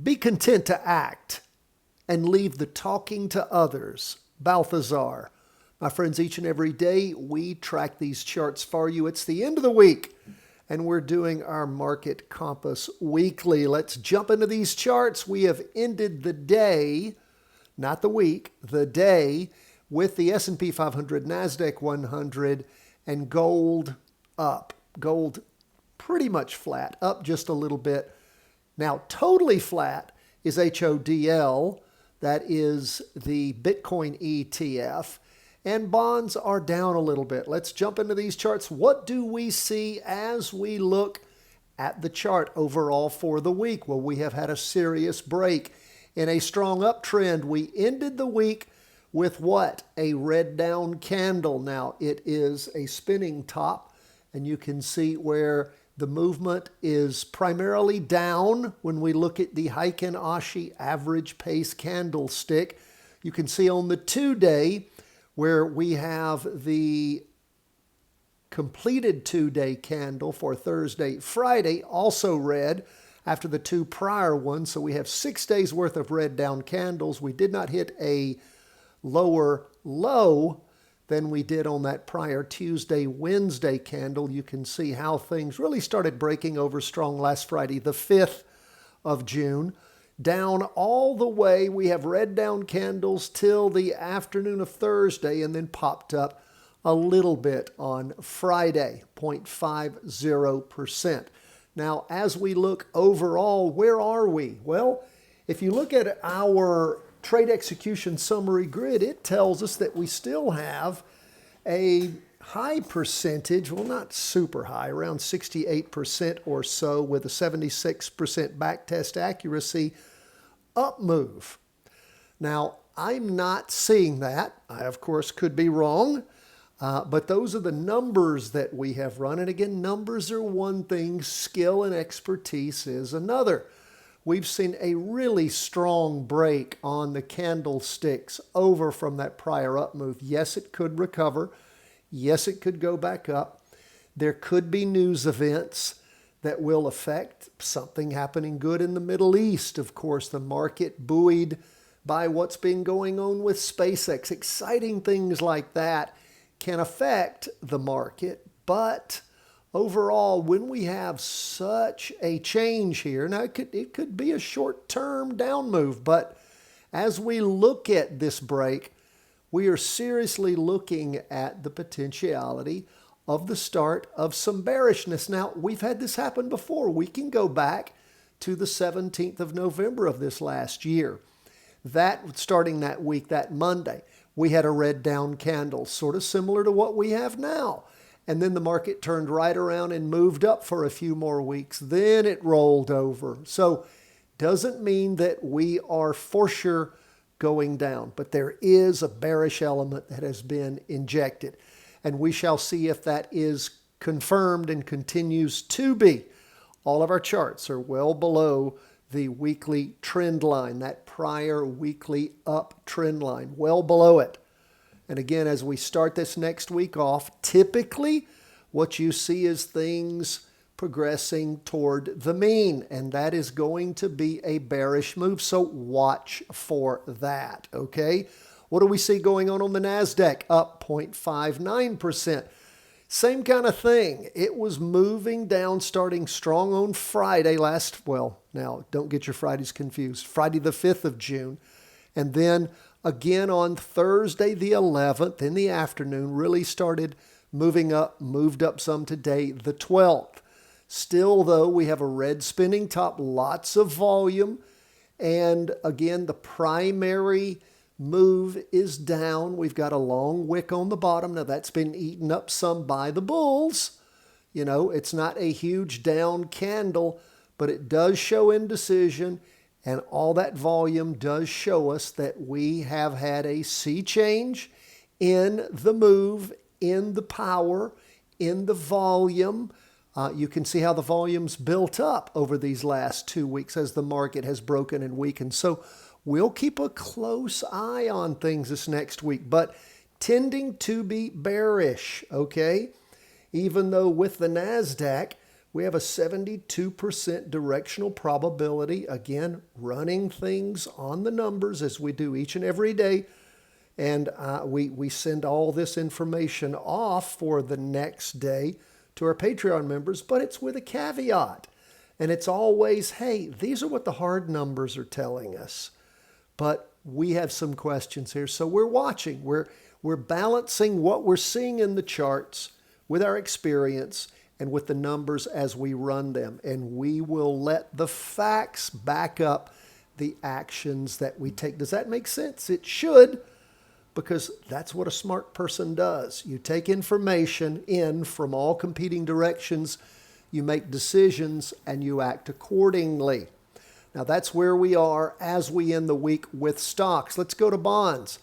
Be content to act and leave the talking to others. Baltasar. My friends, each and every day we track these charts for you. It's the end of the week and we're doing our Market Compass weekly. Let's jump into these charts. We have ended the day, not the week, the day with the S&P 500, NASDAQ 100, and gold up. Gold pretty much flat, up just a little bit. Now, totally flat is HODL. That is the Bitcoin ETF. And bonds are down a little bit. Let's jump into these charts. What do we see as we look at the chart overall for the week? Well, we have had a serious break in a strong uptrend. We ended the week with what? A red down candle. Now, it is a spinning top, and you can see where the movement is primarily down when we look at the Heiken Ashi average pace candlestick. You can see on the 2-day where we have the completed 2-day candle for Thursday, Friday, also red after the 2 prior ones. So we have 6 days worth of red down candles. We did not hit a lower low than we did on that prior Tuesday, Wednesday candle. You can see how things really started breaking over strong last Friday, the 5th of June. Down all the way, we have red down candles till the afternoon of Thursday and then popped up a little bit on Friday, 0.50%. Now, as we look overall, where are we? Well, if you look at our trade execution summary grid, it tells us that we still have a high percentage, well, not super high, around 68% or so with a 76% backtest accuracy up move. Now, I'm not seeing that. I, of course, could be wrong, but those are the numbers that we have run. And again, numbers are one thing, skill and expertise is another. We've seen a really strong break on the candlesticks over from that prior up move. Yes, it could recover. Yes, it could go back up. There could be news events that will affect something happening good in the Middle East. Of course, the market buoyed by what's been going on with SpaceX. Exciting things like that can affect the market, but overall, when we have such a change here, now it could be a short-term down move, but as we look at this break, we are seriously looking at the potentiality of the start of some bearishness. Now, we've had this happen before. We can go back to the 17th of November of this last year. That, starting that week, that Monday, we had a red down candle, sort of similar to what we have now. And then the market turned right around and moved up for a few more weeks. Then it rolled over. So doesn't mean that we are for sure going down, but there is a bearish element that has been injected. And we shall see if that is confirmed and continues to be. All of our charts are well below the weekly trend line, that prior weekly up trend line, well below it. And again, as we start this next week off, typically what you see is things progressing toward the mean, and that is going to be a bearish move. So watch for that, okay? What do we see going on the NASDAQ? Up 0.59%. Same kind of thing. It was moving down, starting strong on Friday now don't get your Fridays confused, Friday the 5th of June. And then again on Thursday the 11th in the afternoon, really started moving up, moved up some today, the 12th. Still, though, we have a red spinning top, lots of volume. And again, the primary move is down. We've got a long wick on the bottom. Now, that's been eaten up some by the bulls. You know, it's not a huge down candle, but it does show indecision. And all that volume does show us that we have had a sea change in the move, in the power, in the volume. You can see how the volume's built up over these last 2 weeks as the market has broken and weakened. So we'll keep a close eye on things this next week, but tending to be bearish, okay? Even though with the NASDAQ, we have a 72% directional probability, again, running things on the numbers as we do each and every day. And we send all this information off for the next day to our Patreon members, but it's with a caveat. And it's always, hey, these are what the hard numbers are telling us. But we have some questions here. So we're watching. We're balancing what we're seeing in the charts with our experience and with the numbers as we run them. And we will let the facts back up the actions that we take. Does that make sense? It should, because that's what a smart person does. You take information in from all competing directions, you make decisions, and you act accordingly. Now that's where we are as we end the week with stocks. Let's go to bonds.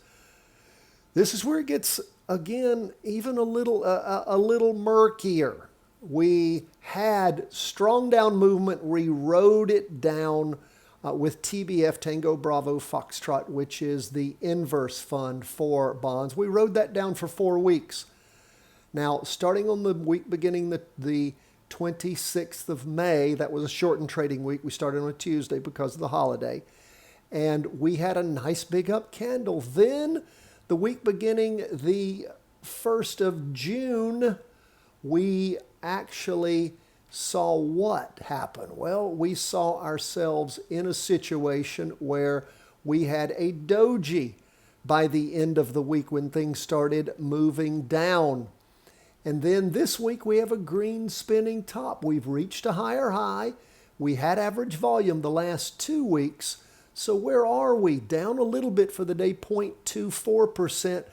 This is where it gets, again, even a little murkier. We had strong down movement. We rode it down with TBF, Tango Bravo Foxtrot, which is the inverse fund for bonds. We rode that down for 4 weeks. Now, starting on the week beginning the 26th of May, that was a shortened trading week. We started on a Tuesday because of the holiday. And we had a nice big up candle. Then the week beginning the 1st of June, we actually saw what happen? Well, we saw ourselves in a situation where we had a doji by the end of the week when things started moving down. And then this week we have a green spinning top. We've reached a higher high. We had average volume the last 2 weeks. So where are we? Down a little bit for the day, 0.24%.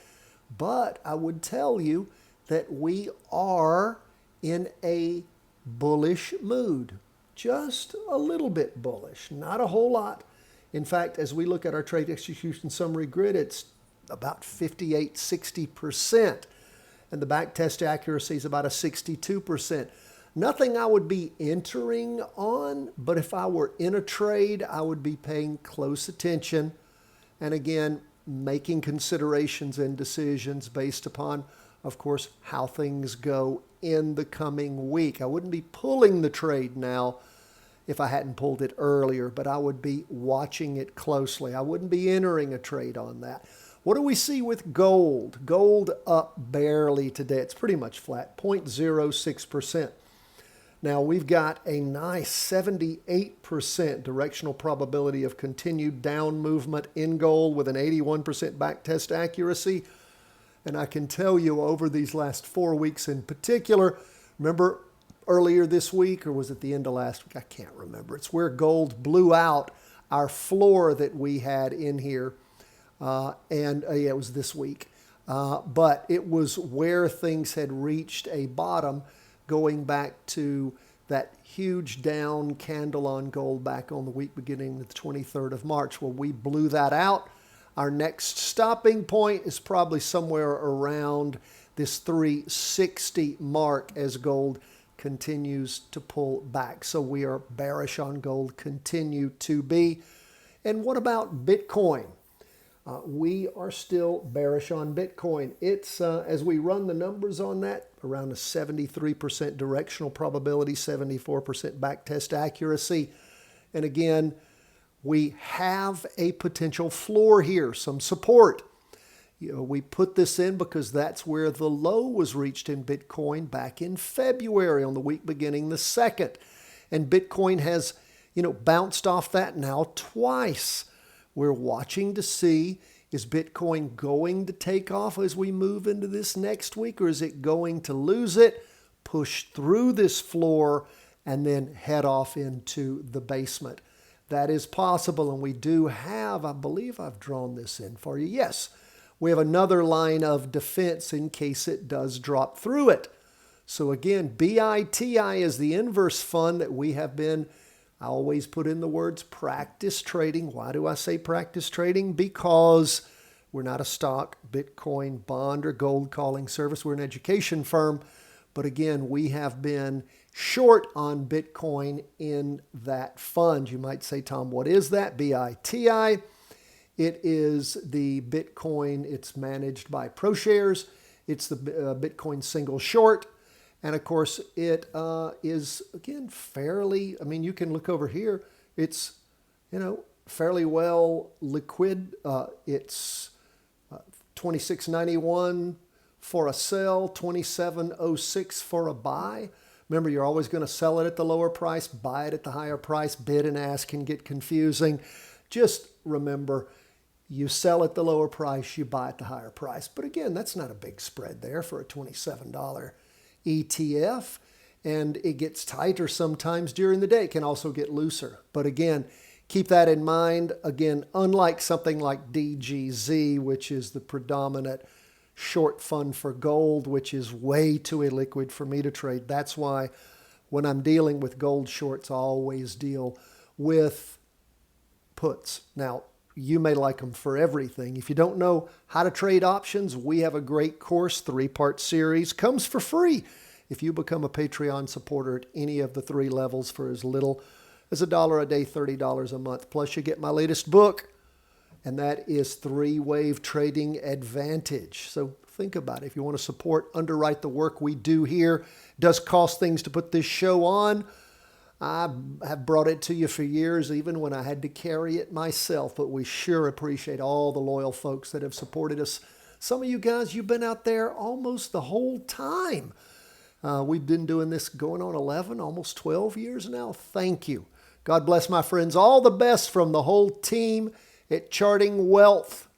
But I would tell you that we are in a bullish mood. Just a little bit bullish, not a whole lot. In fact, as we look at our trade execution summary grid, it's about 58, 60%. And the back test accuracy is about a 62%. Nothing I would be entering on, but if I were in a trade, I would be paying close attention. And again, making considerations and decisions based upon, of course, how things go in the coming week. I wouldn't be pulling the trade now if I hadn't pulled it earlier, but I would be watching it closely. I wouldn't be entering a trade on that. What do we see with gold? Gold up barely today. It's pretty much flat, 0.06%. Now we've got a nice 78% directional probability of continued down movement in gold with an 81% backtest accuracy. And I can tell you over these last 4 weeks in particular, remember earlier this week, or was it the end of last week? I can't remember. It's where gold blew out our floor that we had in here. Yeah, it was this week. But it was where things had reached a bottom, going back to that huge down candle on gold back on the week beginning the 23rd of March. Well, we blew that out. Our next stopping point is probably somewhere around this 360 mark as gold continues to pull back. So we are bearish on gold, continue to be. And what about Bitcoin? We are still bearish on Bitcoin. It's, as we run the numbers on that, around a 73% directional probability, 74% backtest accuracy. And again, we have a potential floor here, some support. We put this in because that's where the low was reached in Bitcoin back in February on the week beginning the 2nd. And Bitcoin has, bounced off that now twice. We're watching to see, is Bitcoin going to take off as we move into this next week, or is it going to lose it, push through this floor, and then head off into the basement? That is possible, and we do have, I believe I've drawn this in for you. Yes, we have another line of defense in case it does drop through it. So again, BITI is the inverse fund that we have been, I always put in the words practice trading. Why do I say practice trading? Because we're not a stock, Bitcoin, bond, or gold calling service. We're an education firm. But again, we have been short on Bitcoin in that fund. You might say, Tom, what is that? BITI. It is the Bitcoin. It's managed by ProShares. It's the Bitcoin single short. And of course, it is, again, fairly, I mean, you can look over here. It's, fairly well liquid. It's 26.91 for a sell, 27.06 for a buy. Remember, you're always going to sell it at the lower price, buy it at the higher price. Bid and ask can get confusing. Just remember, you sell at the lower price, you buy at the higher price. But again, that's not a big spread there for a $27 ETF. And it gets tighter sometimes during the day. It can also get looser. But again, keep that in mind. Again, unlike something like DGZ, which is the predominant short fund for gold, which is way too illiquid for me to trade. That's why when I'm dealing with gold shorts, I always deal with puts. Now, you may like them for everything. If you don't know how to trade options, we have a great course, 3-part series, comes for free if you become a Patreon supporter at any of the 3 levels for as little as $1 a day, $30 a month. Plus, you get my latest book, and that is 3-Wave Trading Advantage. So think about it. If you want to support, underwrite the work we do here, it does cost things to put this show on. I have brought it to you for years, even when I had to carry it myself, but we sure appreciate all the loyal folks that have supported us. Some of you guys, you've been out there almost the whole time. We've been doing this going on 11, almost 12 years now. Thank you. God bless my friends. All the best from the whole team at Charting Wealth.